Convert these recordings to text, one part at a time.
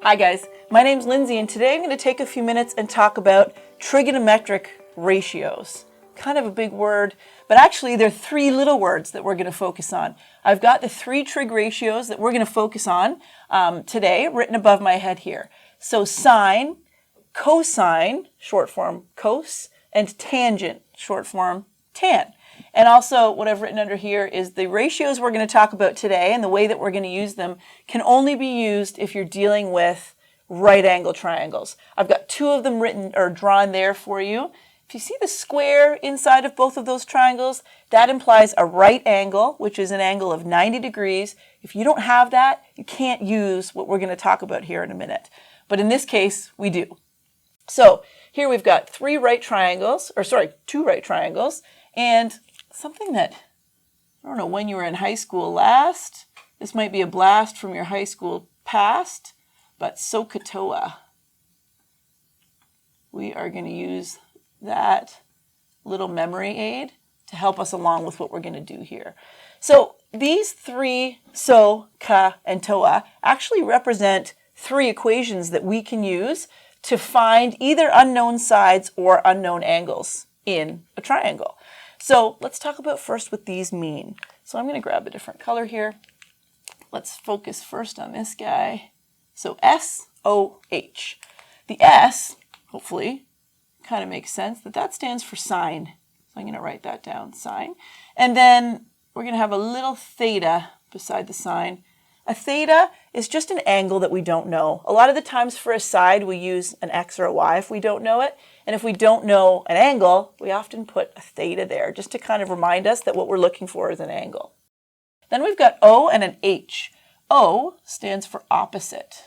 Hi guys, my name's Lindsay and today I'm going to take a few minutes and talk about trigonometric ratios. Kind of a big word, but actually there are three little words that we're going to focus on. I've got the three trig ratios that we're going to focus on today written above my head here. So sine, cosine, short form cos, and tangent, short form tan. And also what I've written under here is the ratios we're going to talk about today and the way that we're going to use them can only be used if you're dealing with right angle triangles. I've got two of them written or drawn there for you. If you see the square inside of both of those triangles, that implies a right angle, which is an angle of 90 degrees. If you don't have that, you can't use what we're going to talk about here in a minute. But in this case, we do. So here we've got two right triangles, and something that, I don't know when you were in high school last, this might be a blast from your high school past, but SOHCAHTOA. We are going to use that little memory aid to help us along with what we're going to do here. So these three, SO, CA, and TOA, actually represent three equations that we can use to find either unknown sides or unknown angles in a triangle. So let's talk about first what these mean. So I'm going to grab a different color here. Let's focus first on this guy. So SOH. The S, hopefully, kind of makes sense that stands for sine. So I'm going to write that down, sine. And then we're going to have a little theta beside the sine. A theta is just an angle that we don't know. A lot of the times for a side, we use an X or a Y if we don't know it. And if we don't know an angle, we often put a theta there just to kind of remind us that what we're looking for is an angle. Then we've got O and an H. O stands for opposite.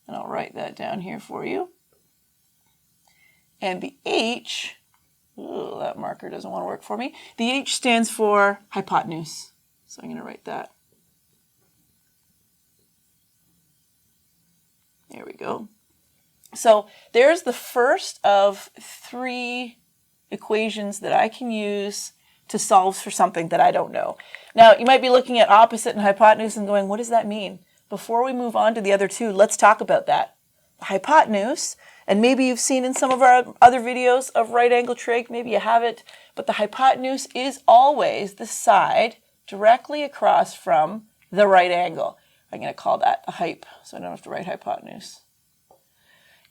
And I'll write that down here for you. And the H, ooh, that marker doesn't want to work for me. The H stands for hypotenuse. So I'm going to write that. There we go. So there's the first of three equations that I can use to solve for something that I don't know. Now, you might be looking at opposite and hypotenuse and going, what does that mean? Before we move on to the other two, let's talk about that. The hypotenuse, and maybe you've seen in some of our other videos of right angle trig, maybe you haven't, but the hypotenuse is always the side directly across from the right angle. I'm going to call that a hype, so I don't have to write hypotenuse.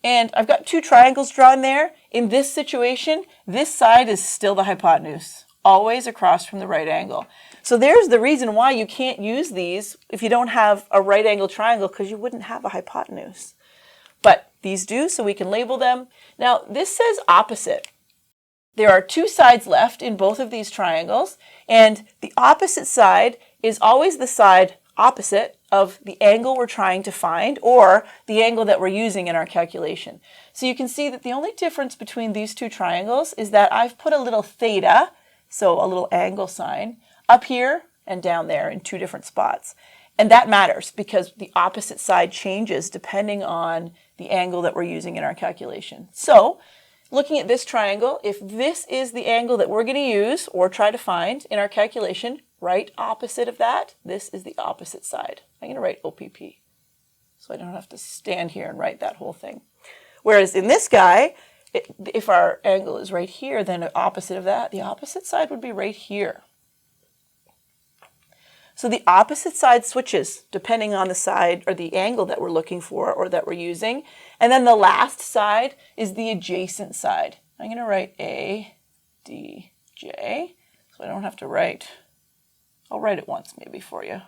And I've got two triangles drawn there. In this situation, this side is still the hypotenuse, always across from the right angle. So there's the reason why you can't use these if you don't have a right angle triangle, because you wouldn't have a hypotenuse. But these do, so we can label them. Now, this says opposite. There are two sides left in both of these triangles, and the opposite side is always the side opposite of the angle we're trying to find or the angle that we're using in our calculation. So you can see that the only difference between these two triangles is that I've put a little theta, so a little angle sign, up here and down there in two different spots. And that matters because the opposite side changes depending on the angle that we're using in our calculation. So looking at this triangle, if this is the angle that we're going to use or try to find in our calculation, right opposite of that, this is the opposite side. I'm going to write OPP so I don't have to stand here and write that whole thing. Whereas in this guy, if our angle is right here, then the opposite of that, the opposite side would be right here. So the opposite side switches depending on the side or the angle that we're looking for or that we're using. And then the last side is the adjacent side. I'm going to write A, D, J, so I don't have to write. I'll write it once maybe for you.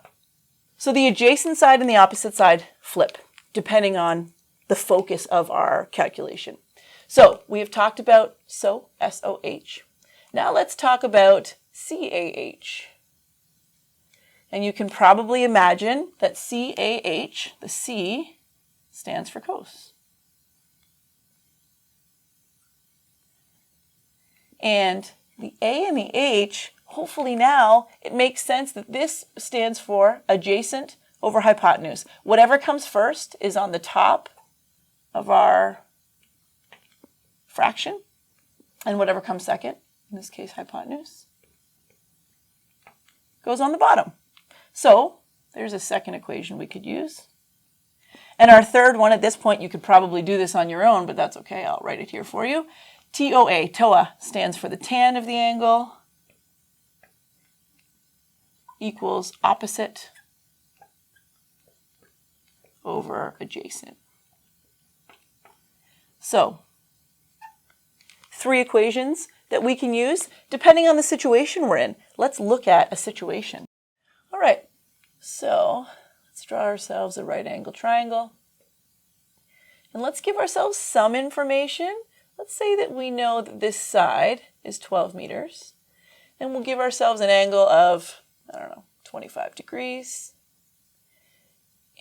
So the adjacent side and the opposite side flip depending on the focus of our calculation. So we have talked about SO, S-O-H. Now let's talk about C-A-H. And you can probably imagine that C-A-H, the C, stands for cos. And the A and the H, hopefully now, it makes sense that this stands for adjacent over hypotenuse. Whatever comes first is on the top of our fraction, and whatever comes second, in this case hypotenuse, goes on the bottom. So there's a second equation we could use. And our third one, at this point, you could probably do this on your own, but that's okay. I'll write it here for you. TOA, TOA stands for the tan of the angle equals opposite over adjacent. So, 3 equations that we can use depending on the situation we're in. Let's look at a situation. All right, so let's draw ourselves a right angle triangle. And let's give ourselves some information. Let's say that we know that this side is 12 meters. And we'll give ourselves an angle of, 25 degrees.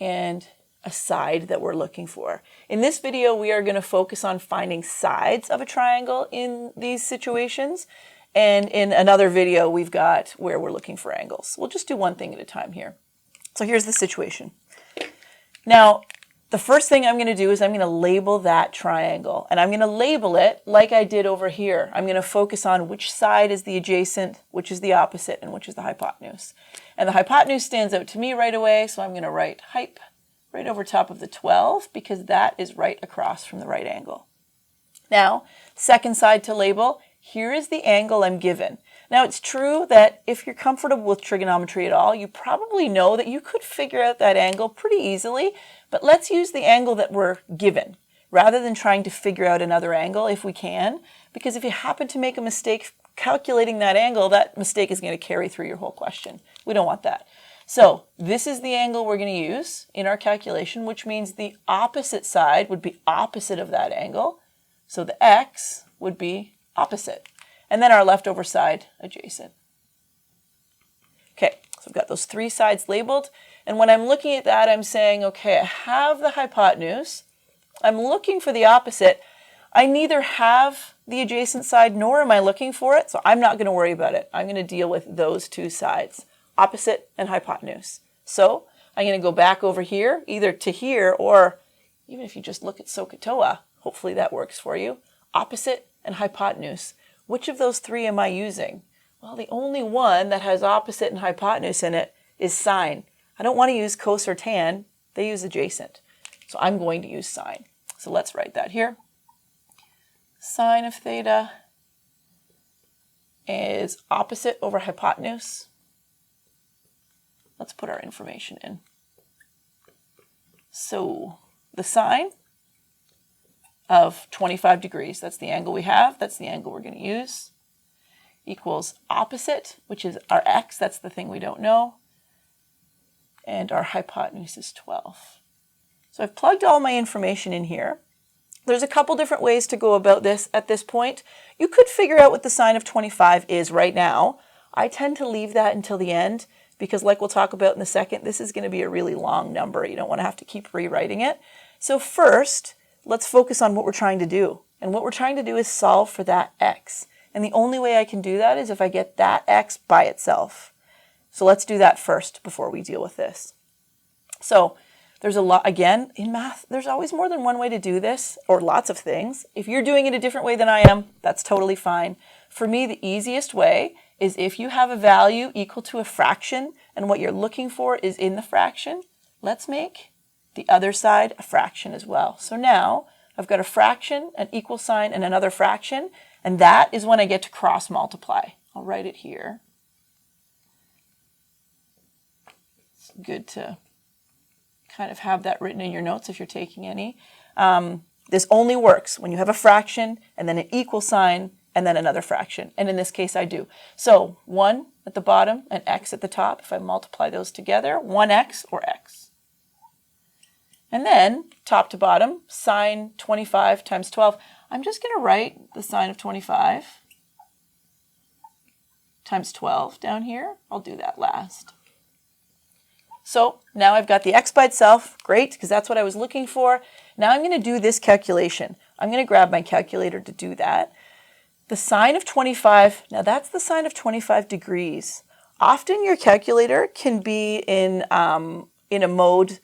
And a side that we're looking for. In this video, we are going to focus on finding sides of a triangle in these situations. And in another video, we've got where we're looking for angles. We'll just do one thing at a time here. So here's the situation. Now, the first thing I'm going to do is I'm going to label that triangle. And I'm going to label it like I did over here. I'm going to focus on which side is the adjacent, which is the opposite, and which is the hypotenuse. And the hypotenuse stands out to me right away, so I'm going to write hyp right over top of the 12 because that is right across from the right angle. Now, second side to label, here is the angle I'm given. Now, it's true that if you're comfortable with trigonometry at all, you probably know that you could figure out that angle pretty easily, but let's use the angle that we're given rather than trying to figure out another angle if we can, because if you happen to make a mistake calculating that angle, that mistake is going to carry through your whole question. We don't want that. So this is the angle we're going to use in our calculation, which means the opposite side would be opposite of that angle. So the x would be opposite. And then our leftover side, adjacent. Okay, so I've got those 3 sides labeled. And when I'm looking at that, I'm saying, okay, I have the hypotenuse. I'm looking for the opposite. I neither have the adjacent side nor am I looking for it, so I'm not going to worry about it. I'm going to deal with those 2 sides. Opposite and hypotenuse. So I'm going to go back over here, either to here or even if you just look at SOHCAHTOA, hopefully that works for you. Opposite and hypotenuse. Which of those 3 am I using? Well, the only one that has opposite and hypotenuse in it is sine. I don't want to use cos or tan. They use adjacent. So I'm going to use sine. So let's write that here. Sine of theta is opposite over hypotenuse. Let's put our information in. So the sine of 25 degrees, that's the angle we have, that's the angle we're going to use, equals opposite, which is our x, that's the thing we don't know, and our hypotenuse is 12. So I've plugged all my information in here. There's a couple different ways to go about this at this point. You could figure out what the sine of 25 is right now. I tend to leave that until the end because like we'll talk about in a second, this is going to be a really long number. You don't want to have to keep rewriting it. So first, let's focus on what we're trying to do. And what we're trying to do is solve for that x. And the only way I can do that is if I get that x by itself. So let's do that first before we deal with this. So there's a lot, again, in math, there's always more than one way to do this, or lots of things. If you're doing it a different way than I am, that's totally fine. For me, the easiest way is if you have a value equal to a fraction, and what you're looking for is in the fraction, let's make the other side a fraction as well. So now I've got a fraction, an equal sign, and another fraction, and that is when I get to cross multiply. I'll write it here. It's good to kind of have that written in your notes if you're taking any. This only works when you have a fraction and then an equal sign and then another fraction. And in this case, I do. So 1 at the bottom and x at the top. If I multiply those together, 1x or x. And then top to bottom, sine 25 times 12. I'm just going to write the sine of 25 times 12 down here. I'll do that last. So now I've got the x by itself. Great, because that's what I was looking for. Now I'm going to do this calculation. I'm going to grab my calculator to do that. The sine of 25, now that's the sine of 25 degrees. Often your calculator can be in a mode,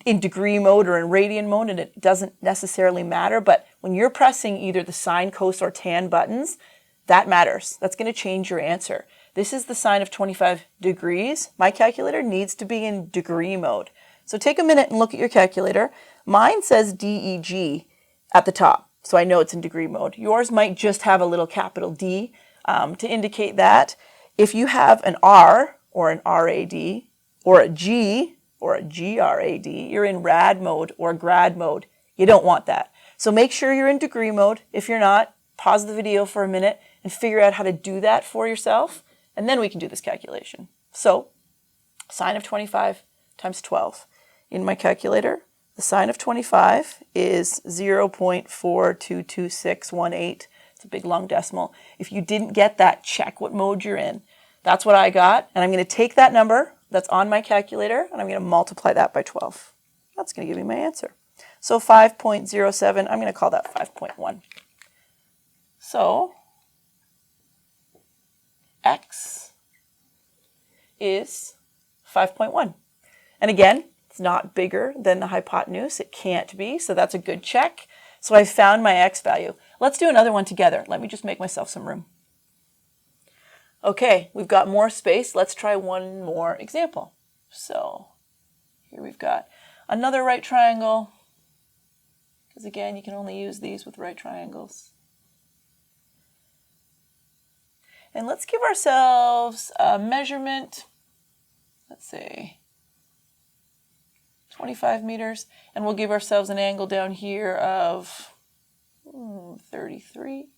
in degree mode or in radian mode, and it doesn't necessarily matter. But when you're pressing either the sine, cos, or tan buttons, that matters. That's going to change your answer. This is the sine of 25 degrees. My calculator needs to be in degree mode. So take a minute and look at your calculator. Mine says DEG at the top, so I know it's in degree mode. Yours might just have a little capital D to indicate that. If you have an R or an RAD or a G or a GRAD, you're in rad mode or grad mode. You don't want that. So make sure you're in degree mode. If you're not, pause the video for a minute and figure out how to do that for yourself, and then we can do this calculation. So sine of 25 times 12. In my calculator, the sine of 25 is 0.422618. It's a big long decimal. If you didn't get that, check what mode you're in. That's what I got, and I'm going to take that number that's on my calculator, and I'm going to multiply that by 12. That's going to give me my answer. So 5.07, I'm going to call that 5.1. So x is 5.1. And again, it's not bigger than the hypotenuse. It can't be, so that's a good check. So I found my x value. Let's do another one together. Let me just make myself some room. Okay, we've got more space. Let's try one more example. So here we've got another right triangle, because again, you can only use these with right triangles. And let's give ourselves a measurement, let's say 25 meters, and we'll give ourselves an angle down here of 33.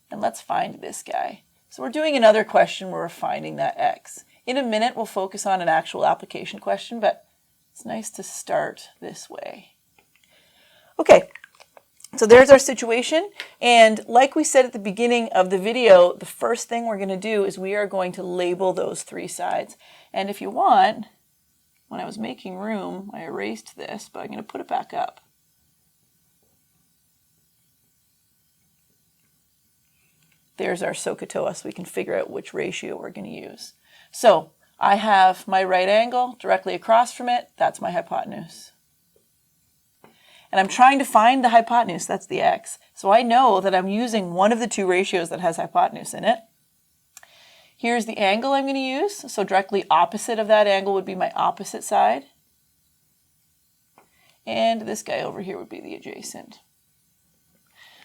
And let's find this guy. So we're doing another question where we're finding that x. In a minute, we'll focus on an actual application question, but it's nice to start this way. Okay, so there's our situation. And like we said at the beginning of the video, the first thing we're going to do is we are going to label those three sides. And if you want, when I was making room, I erased this, but I'm going to put it back up. There's our SOHCAHTOA, so we can figure out which ratio we're going to use. So I have my right angle directly across from it. That's my hypotenuse. And I'm trying to find the hypotenuse. That's the x. So I know that I'm using one of the two ratios that has hypotenuse in it. Here's the angle I'm going to use. So directly opposite of that angle would be my opposite side. And this guy over here would be the adjacent.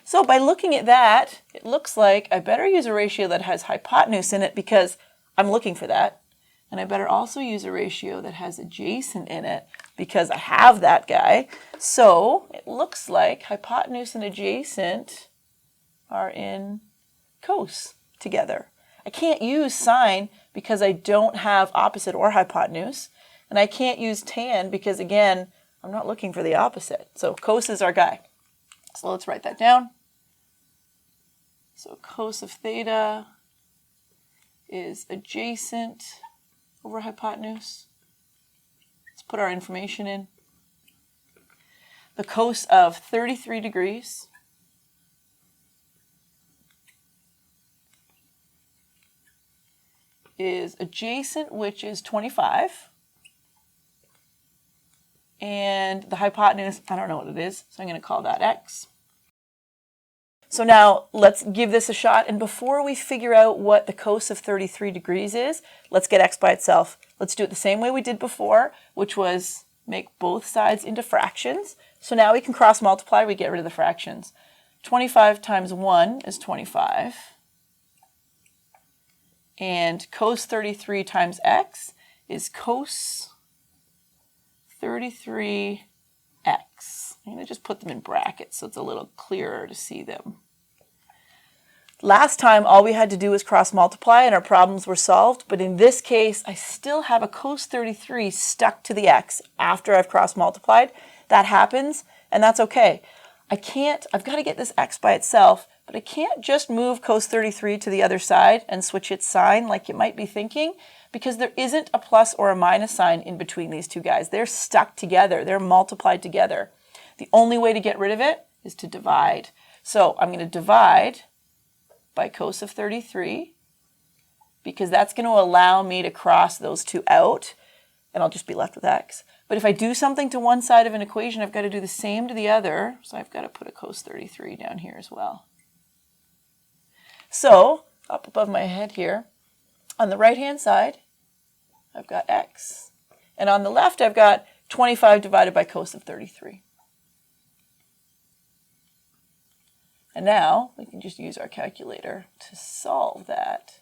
So by looking at that, it looks like I better use a ratio that has hypotenuse in it because I'm looking for that. And I better also use a ratio that has adjacent in it because I have that guy. So it looks like hypotenuse and adjacent are in cos together. I can't use sine because I don't have opposite or hypotenuse. And I can't use tan because, again, I'm not looking for the opposite. So cos is our guy. So let's write that down. So cos of theta is adjacent over hypotenuse. Let's put our information in. The cos of 33 degrees is adjacent, which is 25. And the hypotenuse, I don't know what it is, so I'm going to call that x. So now let's give this a shot. And before we figure out what the cos of 33 degrees is, let's get x by itself. Let's do it the same way we did before, which was make both sides into fractions. So now we can cross multiply, we get rid of the fractions. 25 times 1 is 25. And cos 33 times x is cos 33x. I'm going to just put them in brackets so it's a little clearer to see them. Last time, all we had to do was cross multiply and our problems were solved. But in this case, I still have a cos 33 stuck to the x after I've cross multiplied. That happens, and that's okay. I've got to get this x by itself, but I can't just move cos 33 to the other side and switch its sign like you might be thinking, because there isn't a plus or a minus sign in between these two guys. They're stuck together. They're multiplied together. The only way to get rid of it is to divide. So I'm going to divide by cos of 33 because that's going to allow me to cross those two out, and I'll just be left with x. But if I do something to one side of an equation, I've got to do the same to the other, so I've got to put a cos 33 down here as well. So up above my head here. On the right-hand side, I've got x. And on the left, I've got 25 divided by cos of 33. And now we can just use our calculator to solve that.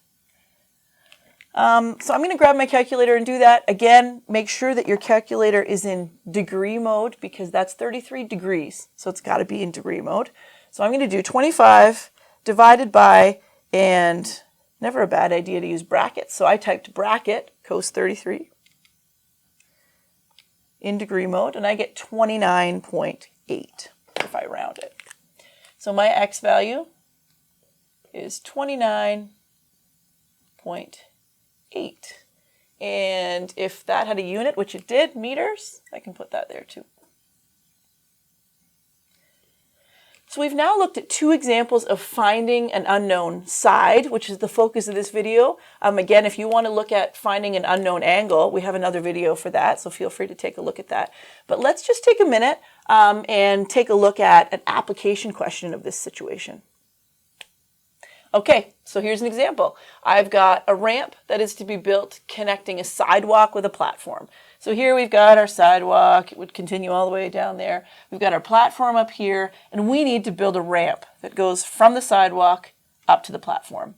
So I'm going to grab my calculator and do that. Again, make sure that your calculator is in degree mode because that's 33 degrees. So it's got to be in degree mode. So I'm going to do 25 divided by, and never a bad idea to use brackets. So I typed bracket cos 33 in degree mode, and I get 29.8 if I round it. So my x value is 29.8. And if that had a unit, which it did, meters, I can put that there too. So we've now looked at two examples of finding an unknown side, which is the focus of this video. Again, if you want to look at finding an unknown angle, we have another video for that, so feel free to take a look at that. But let's just take a minute and take a look at an application question of this situation. Okay, so here's an example. I've got a ramp that is to be built connecting a sidewalk with a platform. So here we've got our sidewalk. It would continue all the way down there. We've got our platform up here, and we need to build a ramp that goes from the sidewalk up to the platform.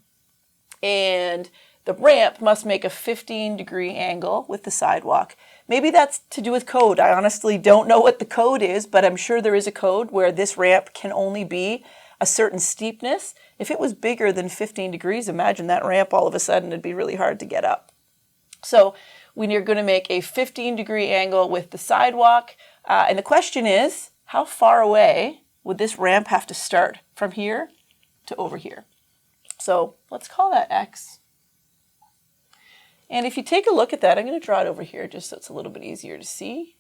And the ramp must make a 15-degree angle with the sidewalk. Maybe that's to do with code. I honestly don't know what the code is, but I'm sure there is a code where this ramp can only be a certain steepness. If it was bigger than 15 degrees, imagine that ramp all of a sudden, it'd be really hard to get up. So when you're going to make a 15-degree angle with the sidewalk, and the question is, how far away would this ramp have to start from here to over here? So let's call that x. And if you take a look at that, I'm going to draw it over here just so it's a little bit easier to see.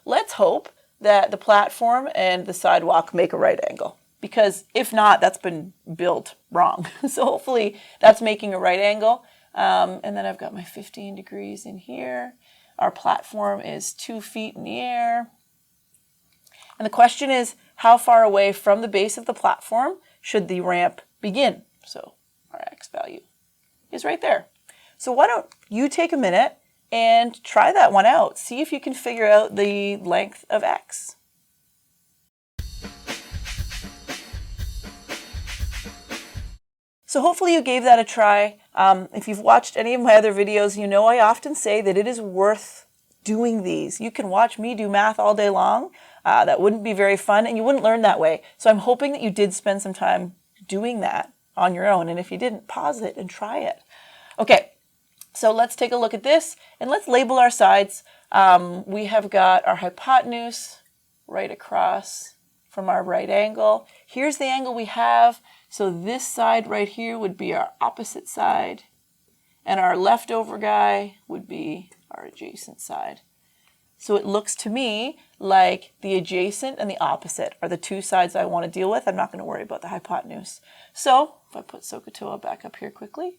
Let's hope that the platform and the sidewalk make a right angle, because if not, that's been built wrong. So hopefully that's making a right angle. And then I've got my 15 degrees in here. Our platform is 2 feet in the air. And the question is, how far away from the base of the platform should the ramp begin? So our x value is right there. So why don't you take a minute and try that one out. See if you can figure out the length of x. So hopefully you gave that a try. If you've watched any of my other videos, you know I often say that it is worth doing these. You can watch me do math all day long. That wouldn't be very fun, and you wouldn't learn that way. So I'm hoping that you did spend some time doing that on your own. And if you didn't, pause it and try it. Okay. So let's take a look at this, and let's label our sides. We have got our hypotenuse right across from our right angle. Here's the angle we have. So this side right here would be our opposite side, and our leftover guy would be our adjacent side. So it looks to me like the adjacent and the opposite are the two sides I want to deal with. I'm not going to worry about the hypotenuse. So if I put SOHCAHTOA back up here quickly,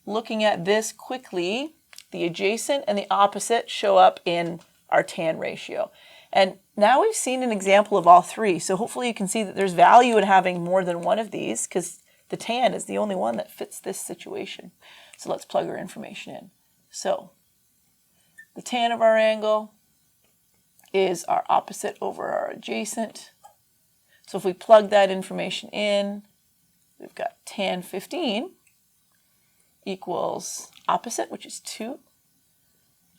looking at this quickly, the adjacent and the opposite show up in our tan ratio. And now we've seen an example of all three. So hopefully you can see that there's value in having more than one of these because the tan is the only one that fits this situation. So let's plug our information in. So the tan of our angle is our opposite over our adjacent. So if we plug that information in, we've got tan 15 equals opposite, which is 2.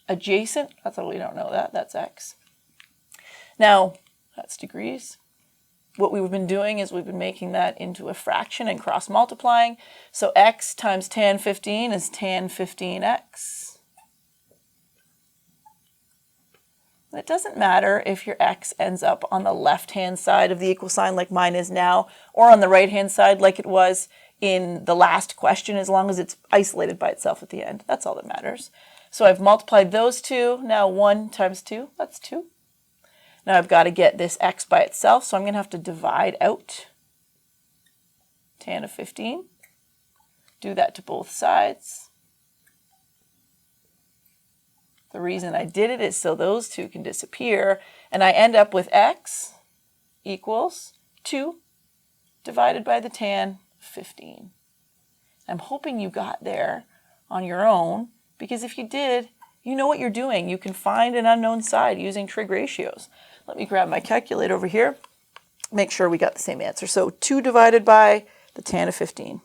Adjacent, that's all we don't know that, that's x. Now, that's degrees. What we've been doing is we've been making that into a fraction and cross multiplying. So x times tan 15 is tan 15x. And it doesn't matter if your x ends up on the left-hand side of the equal sign like mine is now, or on the right-hand side like it was in the last question, as long as it's isolated by itself at the end. That's all that matters. So I've multiplied those two. Now 1 times 2, that's 2. Now I've got to get this x by itself, so I'm going to have to divide out tan of 15. Do that to both sides. The reason I did it is so those two can disappear, and I end up with x equals 2 divided by the tan 15. I'm hoping you got there on your own, because if you did, you know what you're doing. You can find an unknown side using trig ratios. Let me grab my calculator over here, make sure we got the same answer. So 2 divided by the tan of 15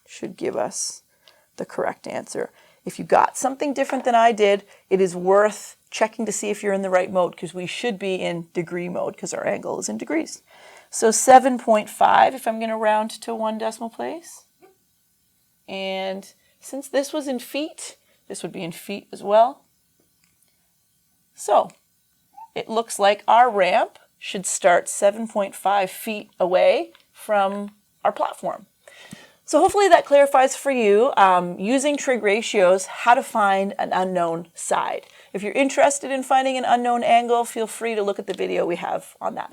should give us the correct answer. If you got something different than I did, it is worth checking to see if you're in the right mode, because we should be in degree mode because our angle is in degrees. So 7.5 if I'm going to round to 1 decimal place. And since this was in feet, this would be in feet as well. So it looks like our ramp should start 7.5 feet away from our platform. So hopefully that clarifies for you, using trig ratios, how to find an unknown side. If you're interested in finding an unknown angle, feel free to look at the video we have on that.